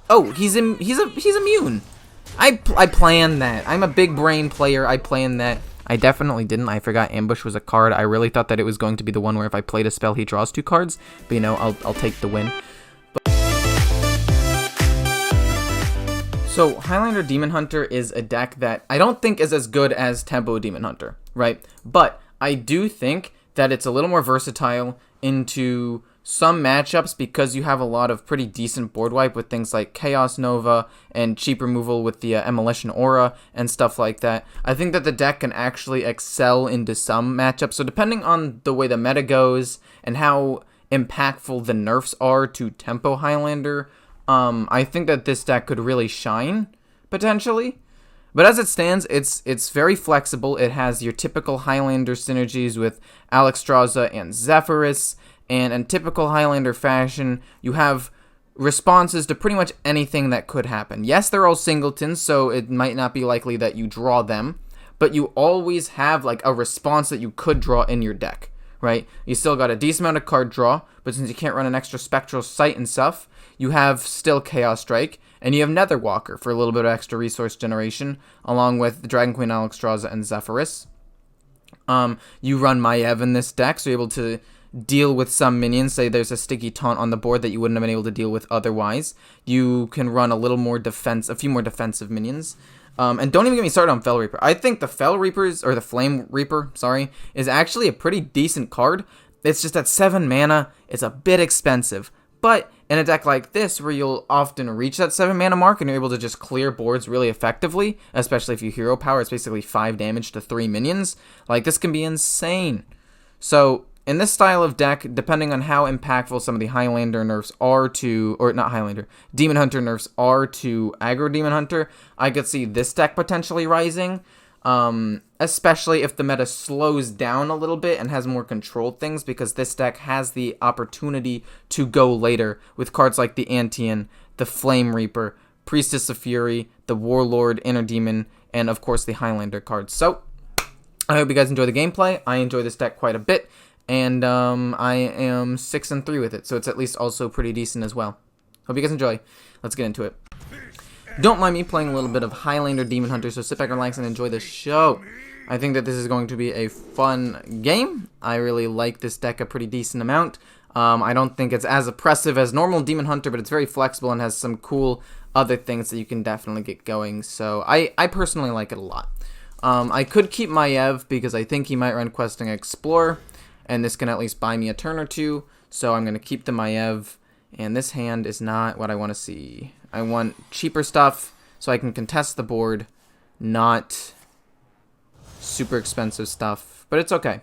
Oh, he's immune. I planned that. I'm a big brain player. I planned that. I definitely didn't. I forgot Ambush was a card. I really thought that it was going to be the one where if I played a spell, he draws 2 cards. But you know, I'll take the win. So Highlander Demon Hunter is a deck that I don't think is as good as Tempo Demon Hunter, right? But I do think that it's a little more versatile into some matchups because you have a lot of pretty decent board wipe with things like Chaos Nova and cheap removal with the Emolition Aura and stuff like that. I think that the deck can actually excel into some matchups. So depending on the way the meta goes and how impactful the nerfs are to Tempo Highlander, I think that this deck could really shine, potentially. But as it stands, it's very flexible. It has your typical Highlander synergies with Alexstrasza and Zephyrus. And in typical Highlander fashion, you have responses to pretty much anything that could happen. Yes, they're all singletons, so it might not be likely that you draw them, but you always have like a response that you could draw in your deck, right? You still got a decent amount of card draw, but since you can't run an extra Spectral Sight and stuff, you have still Chaos Strike, and you have Netherwalker for a little bit of extra resource generation, along with the Dragon Queen Alexstrasza and Zephyrus. You run Maiev in this deck, so you're able to deal with some minions. Say there's a sticky taunt on the board that you wouldn't have been able to deal with otherwise. You can run a few more defensive minions. And don't even get me started on Fel Reaper. I think the Fel Reapers, or the Flame Reaper, sorry, is actually a pretty decent card. It's just at 7 mana, it's a bit expensive. But in a deck like this, where you'll often reach that 7 mana mark and you're able to just clear boards really effectively, especially if you hero power, it's basically 5 damage to 3 minions. Like, this can be insane. So in this style of deck, depending on how impactful some of the Highlander nerfs are to, or not Highlander, Demon Hunter nerfs are to aggro Demon Hunter, I could see this deck potentially rising, especially if the meta slows down a little bit and has more controlled things, because this deck has the opportunity to go later with cards like the Antian, the Flame Reaper, Priestess of Fury, the Warlord, Inner Demon, and of course the Highlander cards. So, I hope you guys enjoy the gameplay. I enjoy this deck quite a bit. And I am 6-3 with it, so it's at least also pretty decent as well. Hope you guys enjoy. Let's get into it. Don't mind me playing a little bit of Highlander Demon Hunter, so sit back, relax, and enjoy the show. I think that this is going to be a fun game. I really like this deck a pretty decent amount. I don't think it's as oppressive as normal Demon Hunter, but it's very flexible and has some cool other things that you can definitely get going. So I personally like it a lot. I could keep Maiev because I think he might run Questing Explorer, and this can at least buy me a turn or two, so I'm going to keep the Maiev, and this hand is not what I want to see. I want cheaper stuff so I can contest the board, not super expensive stuff, but it's okay.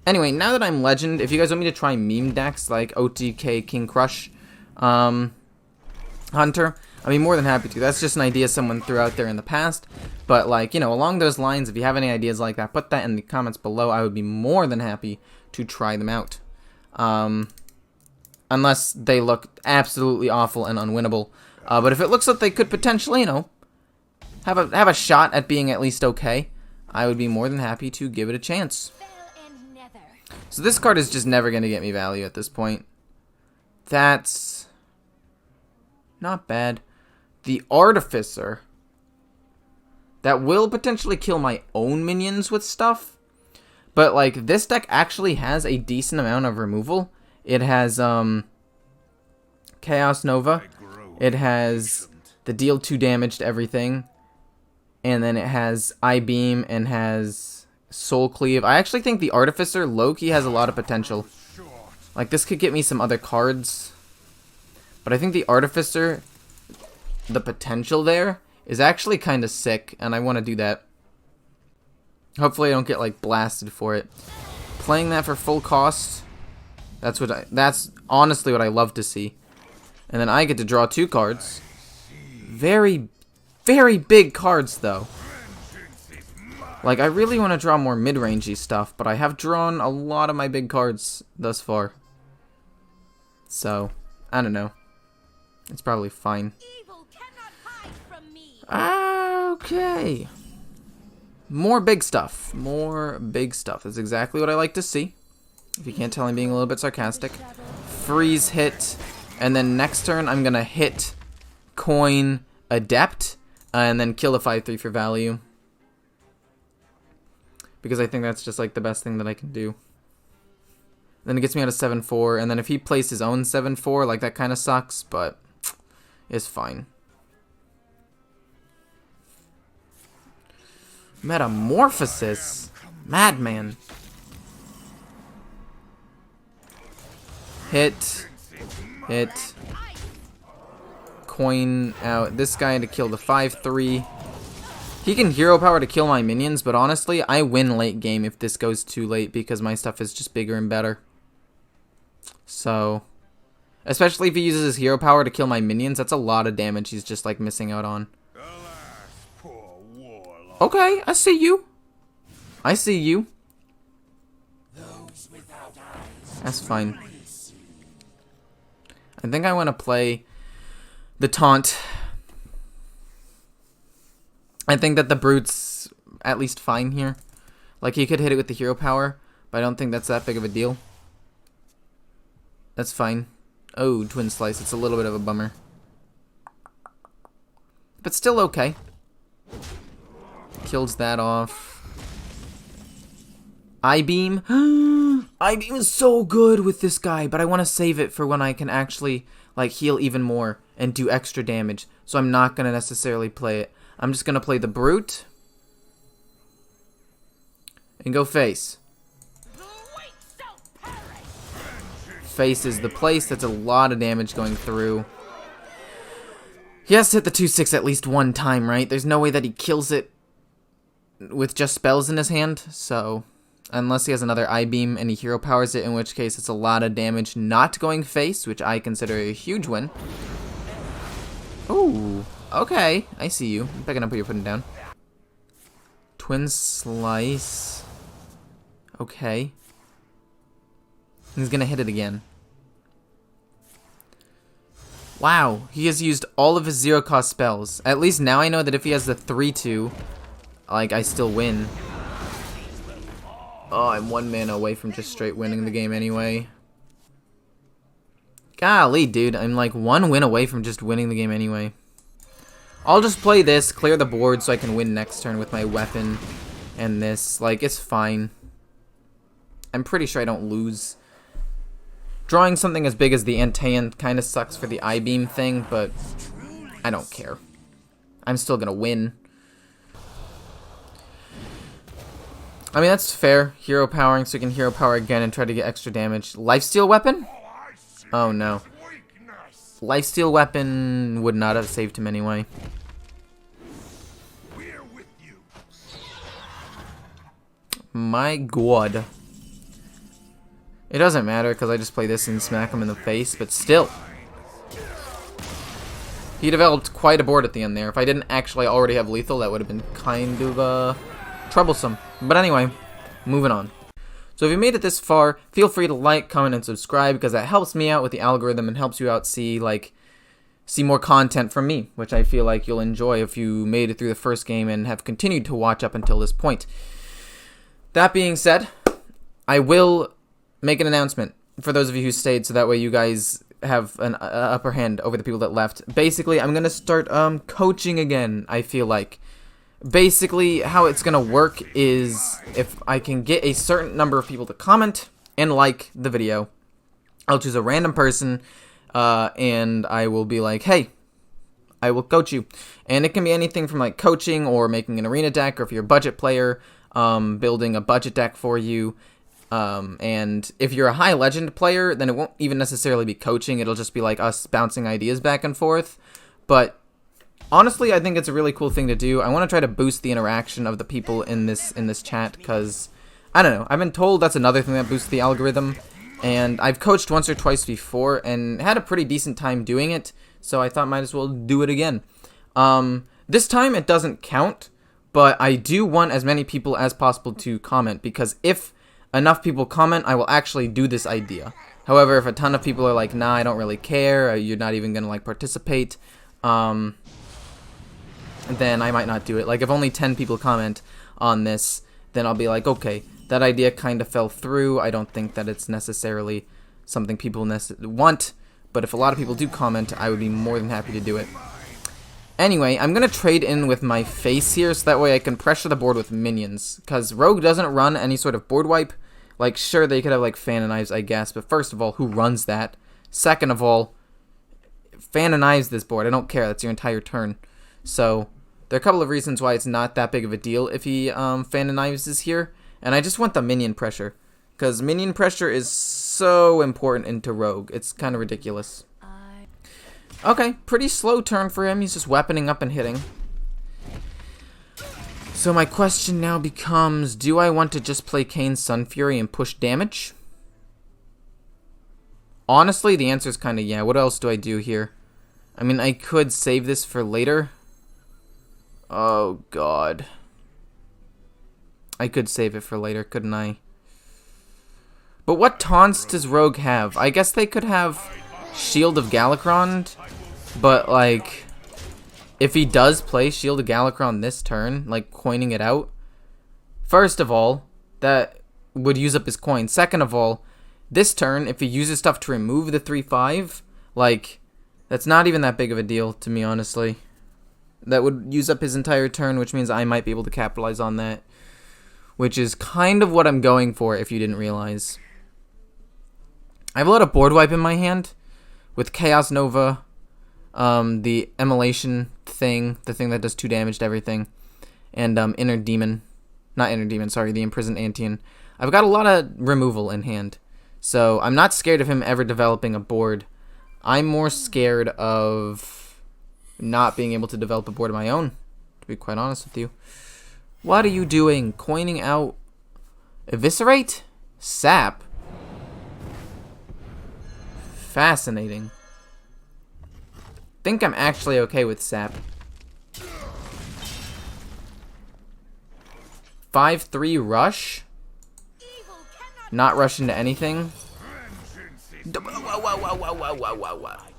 Anyway, now that I'm Legend, if you guys want me to try meme decks like OTK King Crush Hunter, I'd be more than happy to. That's just an idea someone threw out there in the past. But, like, you know, along those lines, if you have any ideas like that, put that in the comments below. I would be more than happy to try them out. Unless they look absolutely awful and unwinnable. But if it looks like they could potentially, you know, have a shot at being at least okay, I would be more than happy to give it a chance. So this card is just never going to get me value at this point. That's not bad. The Artificer, that will potentially kill my own minions with stuff, but like this deck actually has a decent amount of removal. It has Chaos Nova, it has the deal 2 damage to everything, and then it has I-Beam and has Soul Cleave. I actually think the Artificer low-key has a lot of potential. Like, this could get me some other cards, but I think the Artificer, the potential there is actually kind of sick, and I want to do that. Hopefully I don't get like blasted for it. Playing that for full cost, that's honestly what I love to see. And then I get to draw 2 cards. Very, very big cards though. Like, I really want to draw more mid-rangey stuff, but I have drawn a lot of my big cards thus far. So, I don't know. It's probably fine. Okay. More big stuff. More big stuff. That's exactly what I like to see. If you can't tell, I'm being a little bit sarcastic. Freeze hit. And then next turn, I'm going to hit coin Adept, and then kill the 5/3 for value. Because I think that's just like the best thing that I can do. Then it gets me out of 7/4, and then if he plays his own 7/4, like that kind of sucks, but it's fine. Metamorphosis? Madman. Hit. Hit. Coin out this guy to kill the 5/3. He can hero power to kill my minions, but honestly, I win late game if this goes too late because my stuff is just bigger and better. So, especially if he uses his hero power to kill my minions, that's a lot of damage he's just like missing out on. Okay, I see you. I see you. That's fine. I think I want to play the taunt. I think that the Brute's at least fine here. Like, he could hit it with the hero power, but I don't think that's that big of a deal. That's fine. Oh, Twin Slice. It's a little bit of a bummer. But still okay. Kills that off. I-Beam. I-Beam is so good with this guy, but I want to save it for when I can actually like heal even more and do extra damage. So I'm not going to necessarily play it. I'm just going to play the Brute. And go face. Face is the place. That's a lot of damage going through. He has to hit the 2/6 at least one time, right? There's no way that he kills it with just spells in his hand. So, unless he has another I-Beam and he hero powers it, in which case it's a lot of damage not going face, which I consider a huge win. Ooh, okay. I see you. I'm picking up what you're putting down. Twin Slice. Okay. He's gonna hit it again. Wow, he has used all of his zero-cost spells. At least now I know that if he has the 3/2, like, I still win. Oh, I'm 1 mana away from just straight winning the game anyway. Golly, dude, I'm like 1 win away from just winning the game anyway. I'll just play this, clear the board so I can win next turn with my weapon and this. Like, it's fine. I'm pretty sure I don't lose. Drawing something as big as the Antaean kind of sucks for the I-Beam thing, but I don't care. I'm still gonna win. I mean, that's fair. Hero powering, so you can hero power again and try to get extra damage. Lifesteal weapon? Oh no. Lifesteal weapon would not have saved him anyway. My god. It doesn't matter because I just play this and smack him in the face, but still. He developed quite a board at the end there. If I didn't actually already have lethal, that would have been kind of troublesome. But anyway, moving on. So if you made it this far, feel free to like, comment, and subscribe because that helps me out with the algorithm and helps you out see more content from me, which I feel like you'll enjoy if you made it through the first game and have continued to watch up until this point. That being said, I will make an announcement for those of you who stayed so that way you guys have an upper hand over the people that left. Basically, I'm going to start coaching again, I feel like. Basically, how it's going to work is if I can get a certain number of people to comment and like the video, I'll choose a random person and I will be like, hey, I will coach you. And it can be anything from like coaching or making an arena deck, or if you're a budget player, building a budget deck for you. And if you're a high legend player, then it won't even necessarily be coaching. It'll just be like us bouncing ideas back and forth. But honestly, I think it's a really cool thing to do. I want to try to boost the interaction of the people in this chat because, I don't know, I've been told that's another thing that boosts the algorithm. And I've coached once or twice before and had a pretty decent time doing it. So I thought might as well do it again. This time it doesn't count, but I do want as many people as possible to comment because if enough people comment, I will actually do this idea. However, if a ton of people are like, nah, I don't really care, or you're not even gonna like participate, then I might not do it. Like if only 10 people comment on this, then I'll be like, okay, that idea kind of fell through. I don't think that it's necessarily something people want, but if a lot of people do comment, I would be more than happy to do it. Anyway, I'm going to trade in with my face here, so that way I can pressure the board with minions. Because Rogue doesn't run any sort of board wipe. Like, sure, they could have, like, Fan of Knives, I guess. But first of all, who runs that? Second of all, Fan of Knives this board. I don't care. That's your entire turn. So, there are a couple of reasons why it's not that big of a deal if he Fan of Knives is here. And I just want the minion pressure. Because minion pressure is so important into Rogue. It's kind of ridiculous. Okay, pretty slow turn for him. He's just weaponing up and hitting. So my question now becomes, do I want to just play Kane's Sun Fury and push damage? Honestly, the answer is kind of yeah. What else do I do here? I mean, I could save this for later. Oh, God. I could save it for later, couldn't I? But what taunts does Rogue have? I guess they could have Shield of Galakrond, but, like, if he does play Shield of Galakrond this turn, like, coining it out, first of all, that would use up his coin. Second of all, this turn, if he uses stuff to remove the 3/5, like, that's not even that big of a deal, to me, honestly. That would use up his entire turn, which means I might be able to capitalize on that, which is kind of what I'm going for, if you didn't realize. I have a lot of board wipe in my hand, with Chaos Nova, the Immolation thing, the thing that does 2 damage to everything, and the Imprisoned Antian. I've got a lot of removal in hand, so I'm not scared of him ever developing a board. I'm more scared of not being able to develop a board of my own, to be quite honest with you. What are you doing? Coining out Eviscerate? Sap? Fascinating. Think I'm actually okay with Sap. 5/3 rush? Not rush into anything?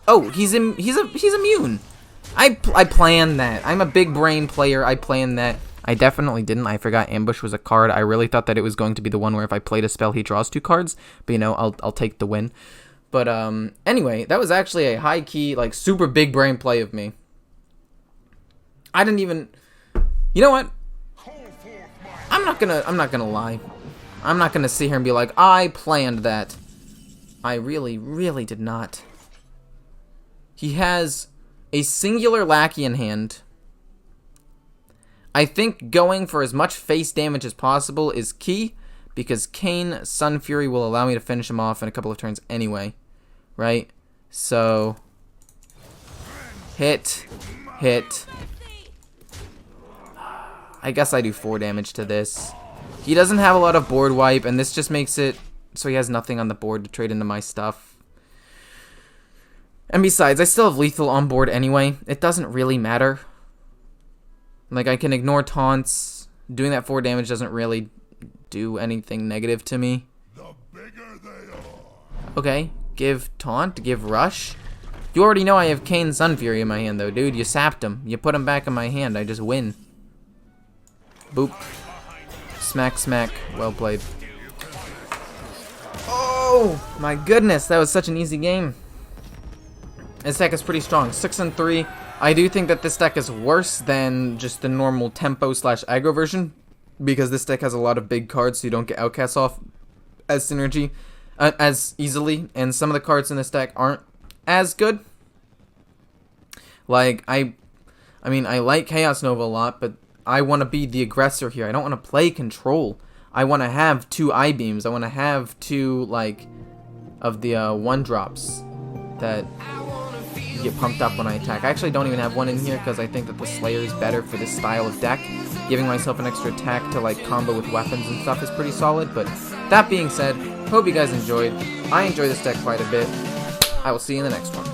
Oh, he's immune. I planned that. I'm a big brain player. I planned that. I definitely didn't. I forgot Ambush was a card. I really thought that it was going to be the one where if I played a spell, he draws 2 cards. But, you know, I'll take the win. But, anyway, that was actually a high-key, like, super big brain play of me. I didn't even... You know what? I'm not gonna lie. I'm not gonna sit here and be like, I planned that. I really, really did not. He has a singular lackey in hand. I think going for as much face damage as possible is key, because Kane Sun Fury will allow me to finish him off in a couple of turns anyway, right? So, hit. I guess I do 4 damage to this. He doesn't have a lot of board wipe, and this just makes it so he has nothing on the board to trade into my stuff. And besides, I still have lethal on board anyway. It doesn't really matter. Like, I can ignore taunts. Doing that 4 damage doesn't really do anything negative to me. Okay, give taunt, give rush. You already know I have Kane's Sun Fury in my hand, though, dude. You sapped him. You put him back in my hand. I just win. Boop. Smack, smack. Well played. Oh, my goodness. That was such an easy game. This deck is pretty strong. 6-3. I do think that this deck is worse than just the normal tempo/aggro version, because this deck has a lot of big cards, so you don't get outcasts off as synergy as easily, and some of the cards in this deck aren't as good. Like, I mean, I like Chaos Nova a lot, but I want to be the aggressor here. I don't want to play control. I want to have 2 I-beams. I want to have 2, like, of the 1-drops that get pumped up when I attack. I actually don't even have one in here because I think that the Slayer is better for this style of deck. Giving myself an extra attack to, like, combo with weapons and stuff is pretty solid. But that being said, hope you guys enjoyed. I enjoy this deck quite a bit. I will see you in the next one.